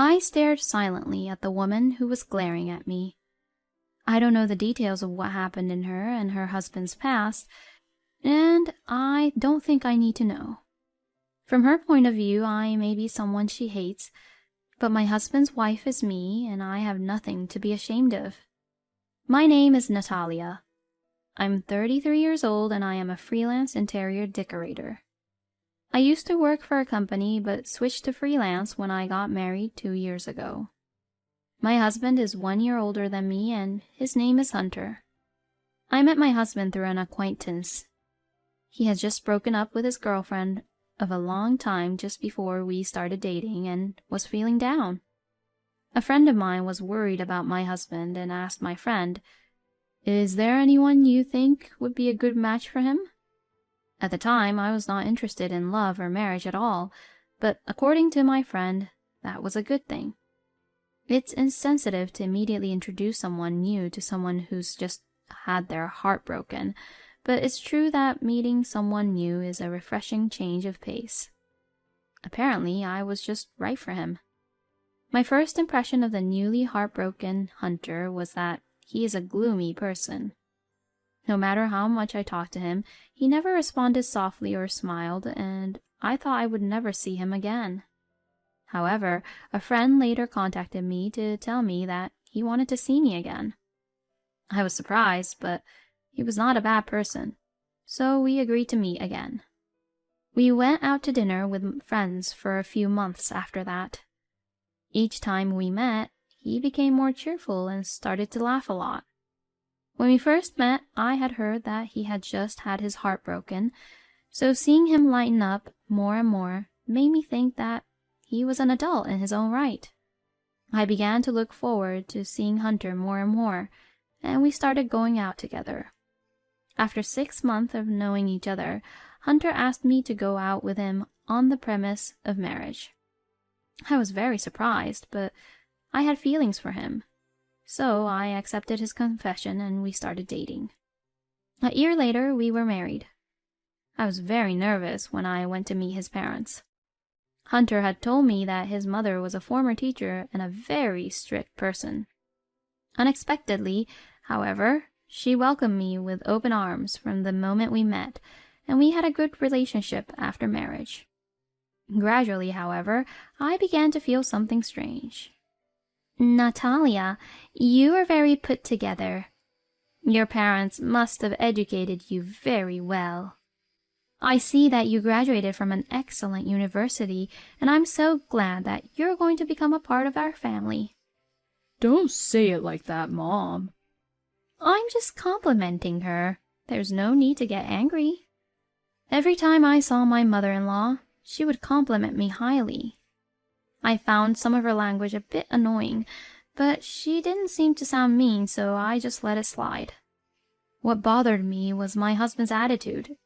I stared silently at the woman who was glaring at me. I don't know the details of what happened in her and her husband's past, and I don't think I need to know. From her point of view, I may be someone she hates, but my husband's wife is me, and I have nothing to be ashamed of. My name is Natalia. I'm 33 years old, and I am a freelance interior decorator. I used to work for a company, but switched to freelance when I got married 2 years ago. My husband is 1 year older than me, and his name is Hunter. I met my husband through an acquaintance. He had just broken up with his girlfriend of a long time just before we started dating and was feeling down. A friend of mine was worried about my husband and asked my friend, "Is there anyone you think would be a good match for him?" At the time, I was not interested in love or marriage at all, but according to my friend, that was a good thing. It's insensitive to immediately introduce someone new to someone who's just had their heart broken, but it's true that meeting someone new is a refreshing change of pace. Apparently, I was just right for him. My first impression of the newly heartbroken Hunter was that he is a gloomy person. No matter how much I talked to him, he never responded softly or smiled, and I thought I would never see him again. However, a friend later contacted me to tell me that he wanted to see me again. I was surprised, but he was not a bad person, so we agreed to meet again. We went out to dinner with friends for a few months after that. Each time we met, he became more cheerful and started to laugh a lot. When we first met, I had heard that he had just had his heart broken, so seeing him lighten up more and more made me think that he was an adult in his own right. I began to look forward to seeing Hunter more and more, and we started going out together. After 6 months of knowing each other, Hunter asked me to go out with him on the premise of marriage. I was very surprised, but I had feelings for him. So I accepted his confession and we started dating. A year later, we were married. I was very nervous when I went to meet his parents. Hunter had told me that his mother was a former teacher and a very strict person. Unexpectedly, however, she welcomed me with open arms from the moment we met, and we had a good relationship after marriage. Gradually, however, I began to feel something strange. "Natalia, you are very put together. Your parents must have educated you very well. I see that you graduated from an excellent university, and I'm so glad that you're going to become a part of our family." "Don't say it like that, Mom." "I'm just complimenting her. There's no need to get angry." Every time I saw my mother-in-law, she would compliment me highly. I found some of her language a bit annoying, but she didn't seem to sound mean, so I just let it slide. What bothered me was my husband's attitude.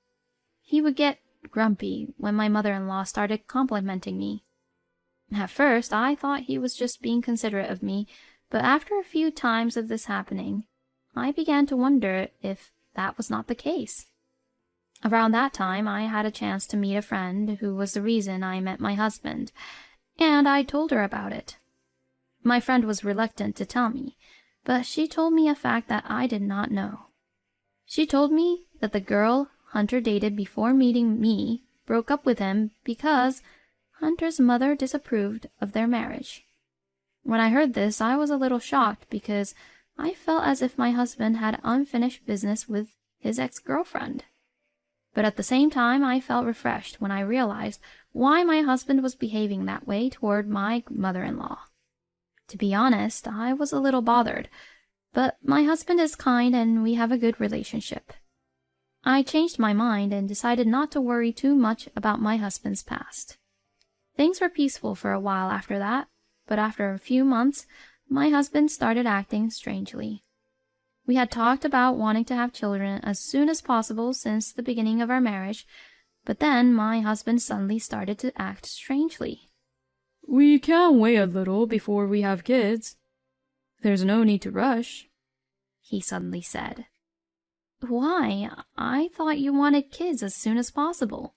He would get grumpy when my mother-in-law started complimenting me. At first, I thought he was just being considerate of me, but after a few times of this happening, I began to wonder if that was not the case. Around that time, I had a chance to meet a friend who was the reason I met my husband, and I told her about it. My friend was reluctant to tell me, but she told me a fact that I did not know. She told me that the girl Hunter dated before meeting me broke up with him because Hunter's mother disapproved of their marriage. When I heard this, I was a little shocked because I felt as if my husband had unfinished business with his ex-girlfriend. But at the same time, I felt refreshed when I realized why my husband was behaving that way toward my mother-in-law. To be honest, I was a little bothered, but my husband is kind and we have a good relationship. I changed my mind and decided not to worry too much about my husband's past. Things were peaceful for a while after that, but after a few months, my husband started acting strangely. We had talked about wanting to have children as soon as possible since the beginning of our marriage, but then my husband suddenly started to act strangely. "We can wait a little before we have kids. There's no need to rush," he suddenly said. "Why? I thought you wanted kids as soon as possible."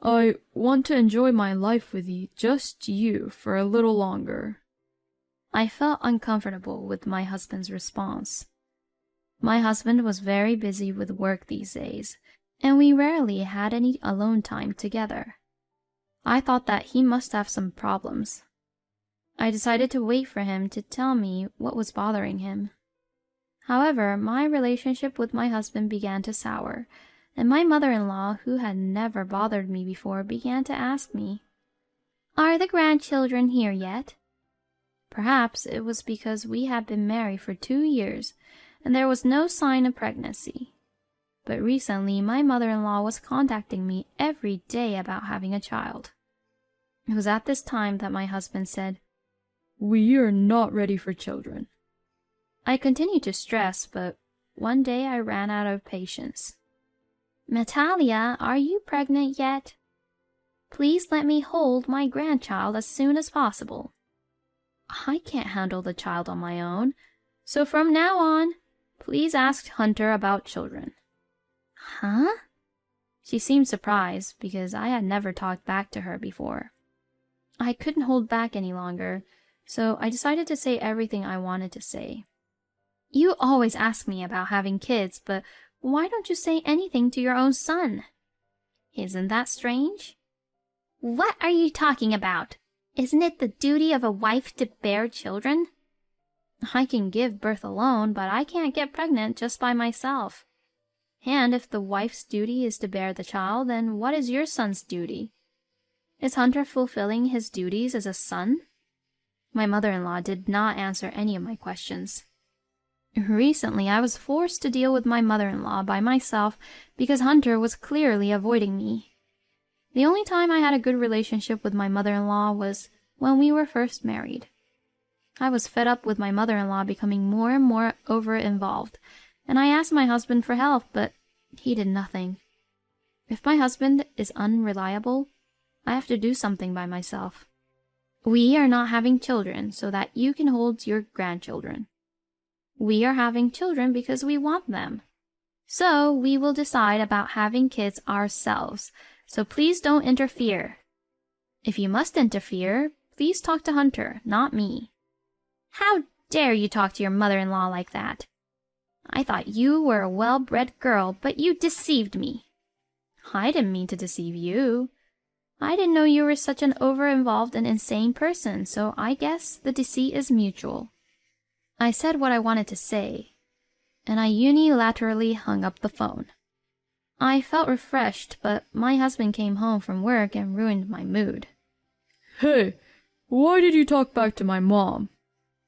I want to enjoy my life with you, just you, for a little longer. I felt uncomfortable with my husband's response. My husband was very busy with work these days, and we rarely had any alone time together. I thought that he must have some problems. I decided to wait for him to tell me what was bothering him. However, my relationship with my husband began to sour, and my mother-in-law, who had never bothered me before, began to ask me, "Are the grandchildren here yet?" Perhaps it was because we had been married for 2 years, and there was no sign of pregnancy. But recently my mother-in-law was contacting me every day about having a child. It was at this time that my husband said, "We are not ready for children." I continued to stress, but one day I ran out of patience. "Natalia, are you pregnant yet? Please let me hold my grandchild as soon as possible. I can't handle the child on my own, so from now on, please ask Hunter about children." "Huh?" She seemed surprised because I had never talked back to her before. I couldn't hold back any longer, so I decided to say everything I wanted to say. "You always ask me about having kids, but why don't you say anything to your own son? Isn't that strange?" "What are you talking about? Isn't it the duty of a wife to bear children?" "I can give birth alone, but I can't get pregnant just by myself. And if the wife's duty is to bear the child, then what is your son's duty? Is Hunter fulfilling his duties as a son?" My mother-in-law did not answer any of my questions. Recently, I was forced to deal with my mother-in-law by myself because Hunter was clearly avoiding me. The only time I had a good relationship with my mother-in-law was when we were first married. I was fed up with my mother-in-law becoming more and more over-involved, and I asked my husband for help, but he did nothing. If my husband is unreliable, I have to do something by myself. We are not having children so that you can hold your grandchildren. We are having children because we want them. So we will decide about having kids ourselves, so please don't interfere. If you must interfere, please talk to Hunter, not me." "How dare you talk to your mother-in-law like that? I thought you were a well-bred girl, but you deceived me." "I didn't mean to deceive you. I didn't know you were such an over-involved and insane person, so I guess the deceit is mutual." I said what I wanted to say, and I unilaterally hung up the phone. I felt refreshed, but my husband came home from work and ruined my mood. "Hey, why did you talk back to my mom?"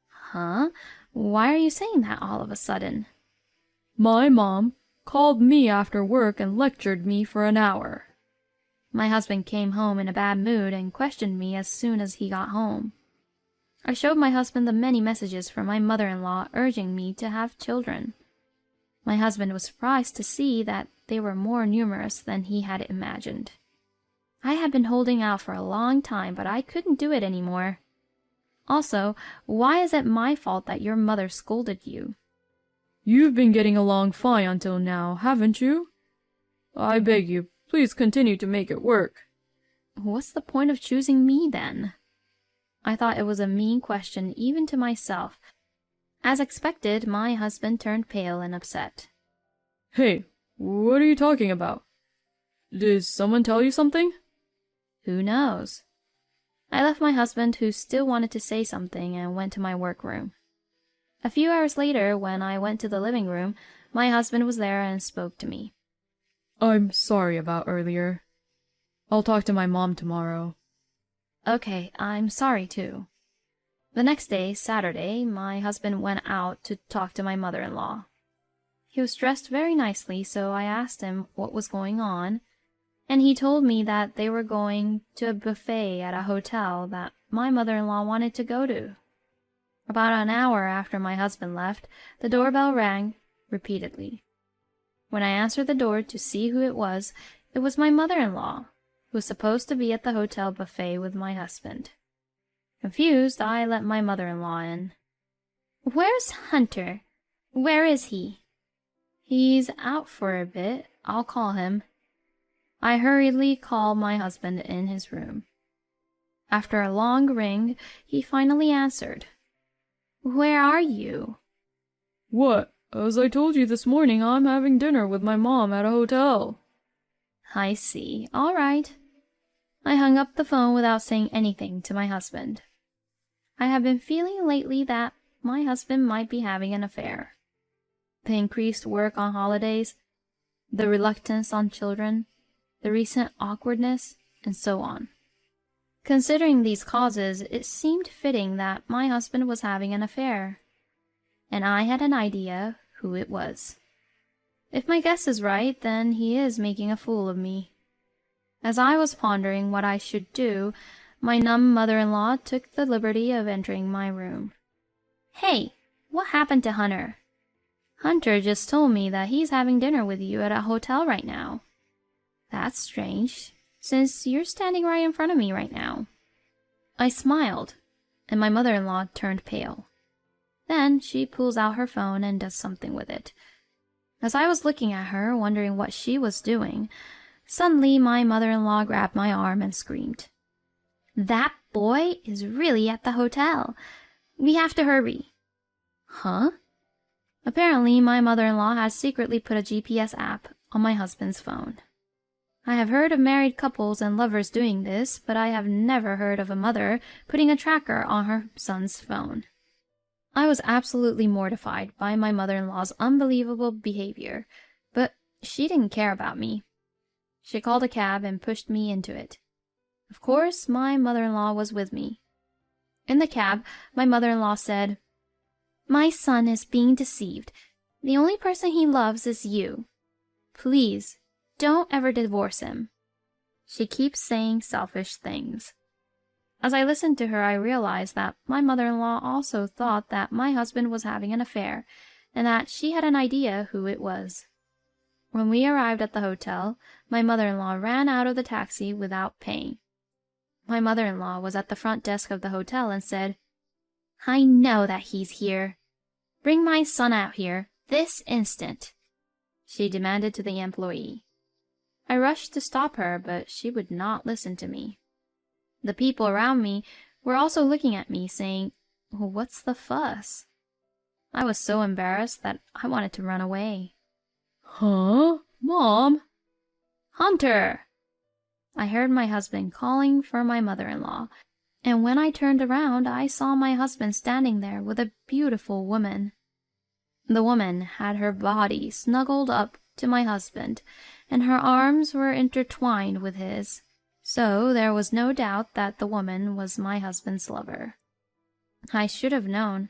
"Huh? Why are you saying that all of a sudden?" "My mom called me after work and lectured me for an hour." My husband came home in a bad mood and questioned me as soon as he got home. I showed my husband the many messages from my mother-in-law urging me to have children. My husband was surprised to see that they were more numerous than he had imagined. I had been holding out for a long time, but I couldn't do it anymore. Also, why is it my fault that your mother scolded you? "You've been getting along fine until now, haven't you? I beg you, please continue to make it work." What's the point of choosing me, then? I thought it was a mean question even to myself. As expected, my husband turned pale and upset. "Hey, what are you talking about? Did someone tell you something?" Who knows? I left my husband, who still wanted to say something, and went to my workroom. A few hours later, when I went to the living room, my husband was there and spoke to me. "I'm sorry about earlier. I'll talk to my mom tomorrow." Okay, I'm sorry too. The next day, Saturday, my husband went out to talk to my mother-in-law. He was dressed very nicely, so I asked him what was going on, and he told me that they were going to a buffet at a hotel that my mother-in-law wanted to go to. About an hour after my husband left, the doorbell rang repeatedly. When I answered the door to see who it was my mother-in-law, who was supposed to be at the hotel buffet with my husband. Confused, I let my mother-in-law in. "Where's Hunter? Where is he?" "He's out for a bit. I'll call him." I hurriedly called my husband in his room. After a long ring, he finally answered. "Where are you?" What? As I told you this morning, I'm having dinner with my mom at a hotel. I see. All right. I hung up the phone without saying anything to my husband. I have been feeling lately that my husband might be having an affair. The increased work on holidays, the reluctance on children, the recent awkwardness, and so on. Considering these causes, it seemed fitting that my husband was having an affair, and I had an idea who it was. If my guess is right, then he is making a fool of me. As I was pondering what I should do, my numb mother-in-law took the liberty of entering my room. "Hey, what happened to Hunter?" "Hunter just told me that he's having dinner with you at a hotel right now." "That's strange, since you're standing right in front of me right now." I smiled, and my mother-in-law turned pale. Then she pulls out her phone and does something with it. As I was looking at her, wondering what she was doing, suddenly my mother-in-law grabbed my arm and screamed, "That boy is really at the hotel. We have to hurry." Huh? Apparently, my mother-in-law had secretly put a GPS app on my husband's phone. I have heard of married couples and lovers doing this, but I have never heard of a mother putting a tracker on her son's phone. I was absolutely mortified by my mother-in-law's unbelievable behavior, but she didn't care about me. She called a cab and pushed me into it. Of course, my mother-in-law was with me. In the cab, my mother-in-law said, "My son is being deceived. The only person he loves is you. Please, don't ever divorce him." She keeps saying selfish things. As I listened to her, I realized that my mother-in-law also thought that my husband was having an affair, and that she had an idea who it was. When we arrived at the hotel, my mother-in-law ran out of the taxi without paying. My mother-in-law was at the front desk of the hotel and said, "I know that he's here. Bring my son out here, this instant," she demanded to the employee. I rushed to stop her, but she would not listen to me. The people around me were also looking at me, saying, "What's the fuss?" I was so embarrassed that I wanted to run away. Huh? Mom? "Hunter!" I heard my husband calling for my mother-in-law, and when I turned around, I saw my husband standing there with a beautiful woman. The woman had her body snuggled up to my husband, and her arms were intertwined with his, so there was no doubt that the woman was my husband's lover. I should have known,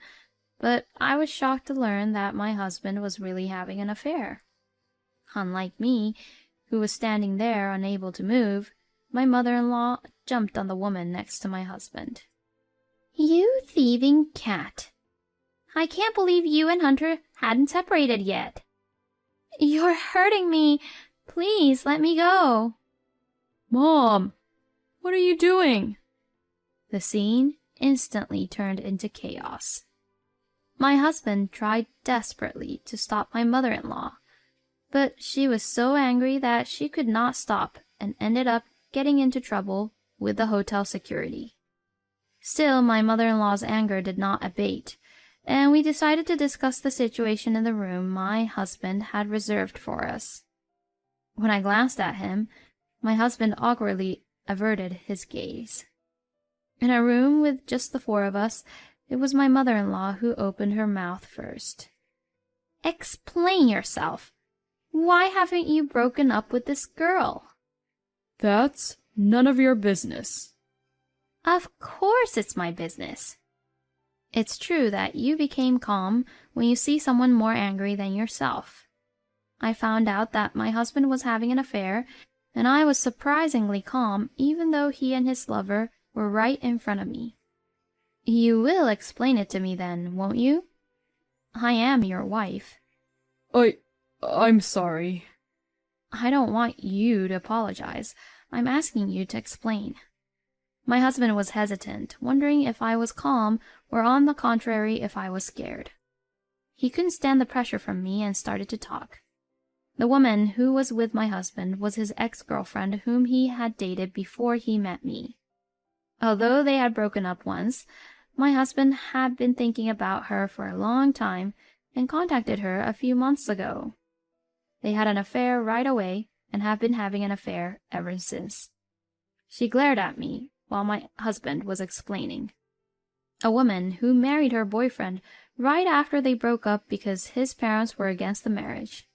but I was shocked to learn that my husband was really having an affair. Unlike me, who was standing there unable to move, my mother-in-law jumped on the woman next to my husband. "You thieving cat! I can't believe you and Hunter hadn't separated yet. You're hurting me. Please let me go." Mom! What are you doing? The scene instantly turned into chaos. My husband tried desperately to stop my mother-in-law, but she was so angry that she could not stop and ended up getting into trouble with the hotel security. Still, my mother-in-law's anger did not abate, and we decided to discuss the situation in the room my husband had reserved for us. When I glanced at him, my husband awkwardly averted his gaze. In a room with just the four of us, it was my mother-in-law who opened her mouth first. "Explain yourself. Why haven't you broken up with this girl?" That's none of your business. "Of course it's my business. It's true that you became calm when you see someone more angry than yourself. I found out that my husband was having an affair, and I was surprisingly calm even though he and his lover were right in front of me. You will explain it to me then, won't you? I am your wife." I'm sorry. "I don't want you to apologize. I'm asking you to explain." My husband was hesitant, wondering if I was calm or on the contrary if I was scared. He couldn't stand the pressure from me and started to talk. The woman who was with my husband was his ex-girlfriend whom he had dated before he met me. Although they had broken up once, my husband had been thinking about her for a long time and contacted her a few months ago. They had an affair right away and have been having an affair ever since. She glared at me while my husband was explaining. A woman who married her boyfriend right after they broke up because his parents were against the marriage.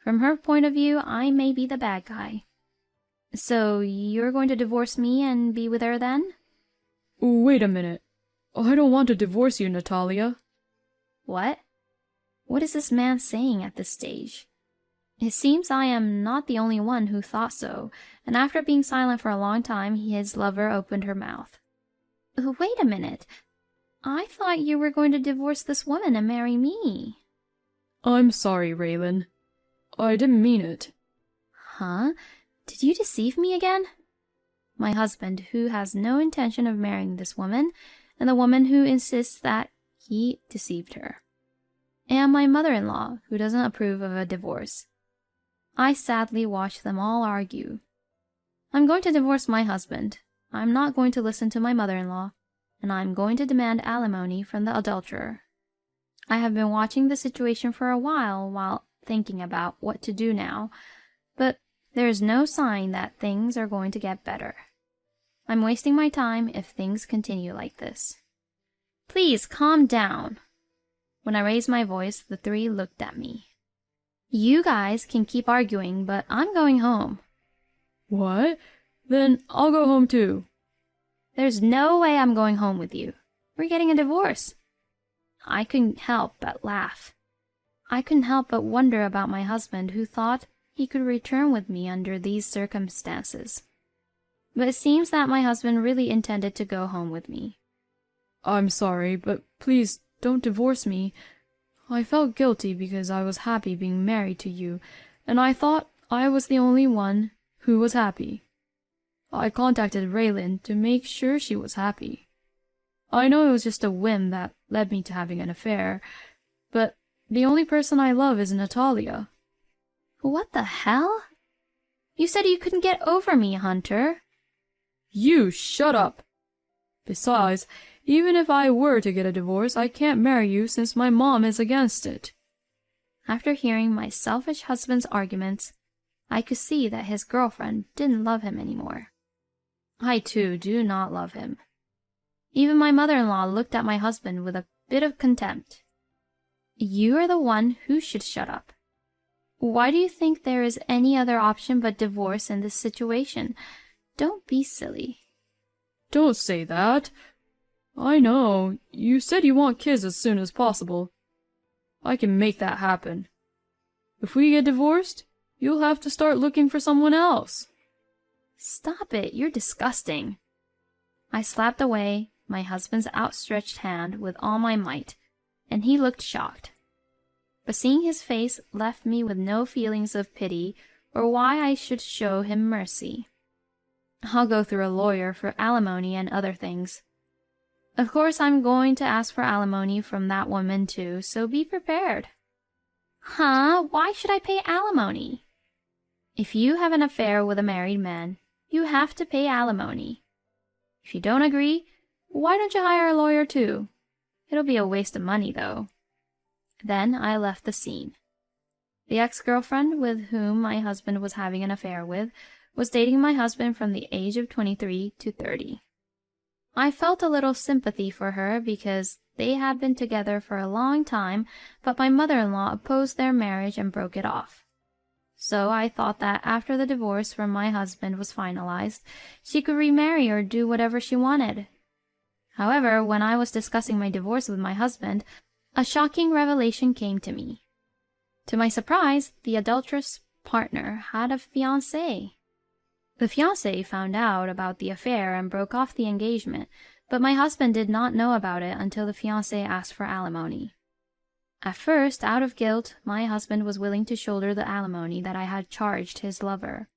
From her point of view, I may be the bad guy. So you're going to divorce me and be with her then? Wait a minute. I don't want to divorce you, Natalia. What? What is this man saying at this stage? It seems I am not the only one who thought so, and after being silent for a long time, his lover opened her mouth. Wait a minute. I thought you were going to divorce this woman and marry me. I'm sorry, Raylan. I didn't mean it. Huh? Did you deceive me again? My husband, who has no intention of marrying this woman, and the woman who insists that he deceived her. And my mother-in-law, who doesn't approve of a divorce. I sadly watch them all argue. I'm going to divorce my husband. I'm not going to listen to my mother-in-law, and I'm going to demand alimony from the adulterer. I have been watching the situation for a while thinking about what to do now, but there is no sign that things are going to get better. I'm wasting my time if things continue like this. Please calm down. When I raised my voice, the three looked at me. You guys can keep arguing, but I'm going home. What? Then I'll go home too. There's no way I'm going home with you. We're getting a divorce. I couldn't help but laugh. I couldn't help but wonder about my husband, who thought he could return with me under these circumstances. But it seems that my husband really intended to go home with me. I'm sorry, but please don't divorce me. I felt guilty because I was happy being married to you, and I thought I was the only one who was happy. I contacted Raylan to make sure she was happy. I know it was just a whim that led me to having an affair, but the only person I love is Natalia. What the hell? You said you couldn't get over me, Hunter. You shut up! Besides, even if I were to get a divorce, I can't marry you since my mom is against it. After hearing my selfish husband's arguments, I could see that his girlfriend didn't love him anymore. I, too, do not love him. Even my mother-in-law looked at my husband with a bit of contempt. You are the one who should shut up. Why do you think there is any other option but divorce in this situation? Don't be silly. Don't say that. I know. You said you want kids as soon as possible. I can make that happen. If we get divorced, you'll have to start looking for someone else. Stop it, you're disgusting. I slapped away my husband's outstretched hand with all my might, and he looked shocked. But seeing his face left me with no feelings of pity or why I should show him mercy. I'll go through a lawyer for alimony and other things. Of course, I'm going to ask for alimony from that woman too, so be prepared. Huh? Why should I pay alimony? If you have an affair with a married man, you have to pay alimony. If you don't agree, why don't you hire a lawyer too? It'll be a waste of money, though. Then I left the scene. The ex-girlfriend with whom my husband was having an affair with was dating my husband from the age of 23 to 30. I felt a little sympathy for her because they had been together for a long time, but my mother-in-law opposed their marriage and broke it off. So I thought that after the divorce from my husband was finalized, she could remarry or do whatever she wanted. However, when I was discussing my divorce with my husband, a shocking revelation came to me. To my surprise, the adulterous partner had a fiancé. The fiancé found out about the affair and broke off the engagement, but my husband did not know about it until the fiancé asked for alimony. At first, out of guilt, my husband was willing to shoulder the alimony that I had charged his lover.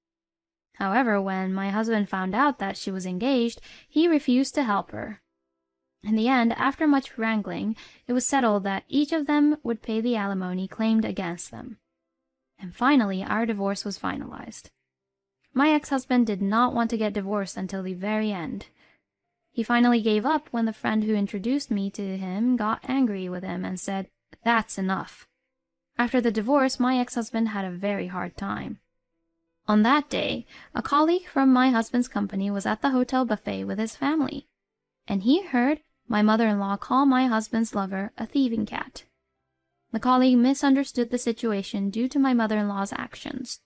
However, when my husband found out that she was engaged, he refused to help her. In the end, after much wrangling, it was settled that each of them would pay the alimony claimed against them. and finally our divorce was finalized. My ex-husband did not want to get divorced until the very end. He finally gave up when the friend who introduced me to him got angry with him and said, "That's enough." After the divorce, my ex-husband had a very hard time. On that day, a colleague from my husband's company was at the hotel buffet with his family, and he heard my mother-in-law call my husband's lover a thieving cat. The colleague misunderstood the situation due to my mother-in-law's actions.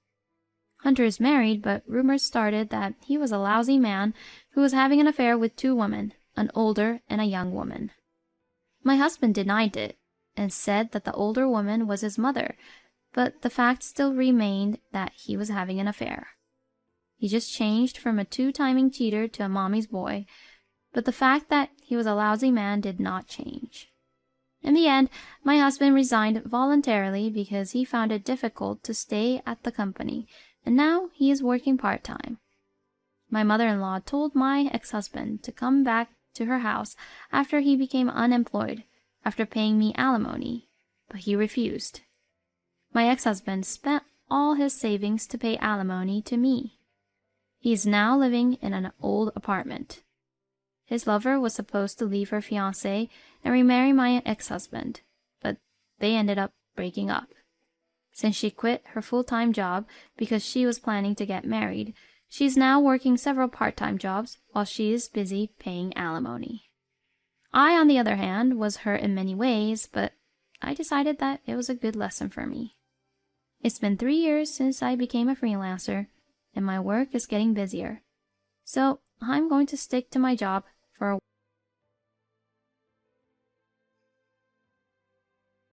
Hunter is married, but rumors started that he was a lousy man who was having an affair with 2 women, an older and a young woman. My husband denied it and said that the older woman was his mother, but the fact still remained that he was having an affair. He just changed from a 2-timing cheater to a mommy's boy, but the fact that he was a lousy man did not change. In the end, my husband resigned voluntarily because he found it difficult to stay at the company, and now he is working part-time. My mother-in-law told my ex-husband to come back to her house after he became unemployed, after paying me alimony, but he refused. My ex-husband spent all his savings to pay alimony to me. He is now living in an old apartment. His lover was supposed to leave her fiancé and remarry my ex-husband, but they ended up breaking up. Since she quit her full-time job because she was planning to get married, she's now working several part-time jobs while she is busy paying alimony. I, on the other hand, was hurt in many ways, but I decided that it was a good lesson for me. It's been 3 years since I became a freelancer, and my work is getting busier. So I'm going to stick to my job for a